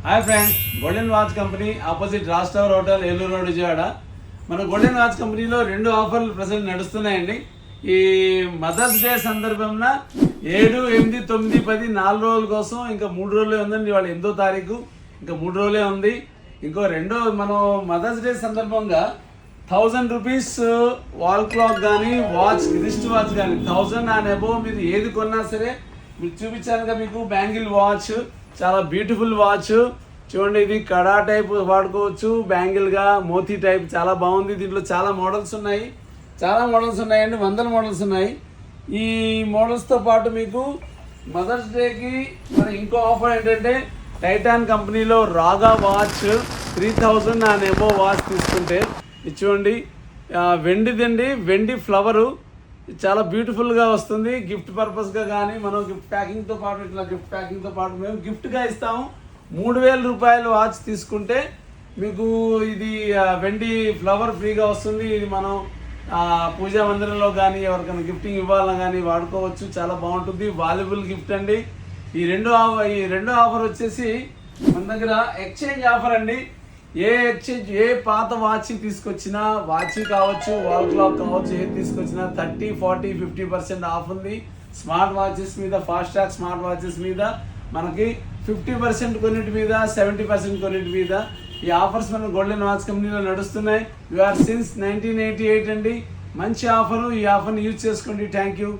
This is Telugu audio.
Hi friends, golden watch company opposite Raj tower hotel, Eluru road, Vijayawada. మన గోల్డెన్ వాచ్ కంపెనీలో 2 ఆఫర్లు ప్రజెంట్ నడుస్తున్నాయండి. ఈ మదర్స్ డే సందర్భంగా 7, 8, 9, 10 4 రోజుల కోసం ఇంకా 3 రోజులే ఉందండి. ఇవాళ 8వ తారీఖు, ఇంకా 3 రోజులే ఉంది. ఇంకో మనం మదర్స్ డే సందర్భంగా 1000 రూపీస్ వాల్ క్లాక్ కానీ వాచ్, రిస్ట్ వాచ్ కానీ 1000 అండ్ అబోవ్ మీరు ఏది కొన్నా సరే, మీరు చూపించానుగా మీకు బ్యాంగిల్ వాచ్, చాలా బ్యూటిఫుల్ వాచ్ చూడండి. ఇది కడా టైప్ వాడుకోవచ్చు, బ్యాంగిల్గా మోతీ టైప్ చాలా బాగుంది. దీంట్లో చాలా మోడల్స్ ఉన్నాయండి, 100 మోడల్స్ ఉన్నాయి. ఈ మోడల్స్తో పాటు మీకు మదర్స్ డేకి మరి ఇంకో ఆఫర్ ఏంటంటే, టైటాన్ కంపెనీలో రాగా వాచ్ 3000 అండ్ అబోవ్ వాచ్ తీసుకుంటే ఇది చూడండి, వెండిదండి, వెండి ఫ్లవరు చాలా బ్యూటిఫుల్గా వస్తుంది. గిఫ్ట్ పర్పస్గా కానీ మనం గిఫ్ట్ ప్యాకింగ్తో పాటు మేము గిఫ్ట్గా ఇస్తాము. 3000 రూపాయల వాచ్ తీసుకుంటే మీకు ఇది వెండి ఫ్లవర్ ఫ్రీగా వస్తుంది. ఇది మనం పూజా మందిరంలో కానీ ఎవరికైనా గిఫ్టింగ్ ఇవ్వాలన్నా కానీ వాడుకోవచ్చు, చాలా బాగుంటుంది. వాల్యుబుల్ గిఫ్ట్ అండి. ఈ రెండో ఆఫర్ వచ్చేసి మన దగ్గర ఎక్స్చేంజ్ ఆఫర్ అండి. ఏ పాత వాచ్ తీసుకొచ్చినా, వాచ్ కావచ్చు, వాల్ క్లాక్ కావచ్చు, ఏది తీసుకొచ్చినా 30, 40, 50% ఆఫ్ ఉంది. స్మార్ట్ వాచెస్ మీద, ఫాస్ట్ ట్రాక్ స్మార్ట్ వాచెస్ మీద మనకి 50% కొన్నిటి మీద, 70% కొన్నిటి మీద ఈ ఆఫర్స్ మన గోల్డెన్ వాచ్ కంపెనీలో నడుస్తున్నాయి. యూఆర్ సిన్స్ 1988 అండి. మంచి ఆఫరు, ఈ ఆఫర్ని యూజ్ చేసుకోండి. Thank you.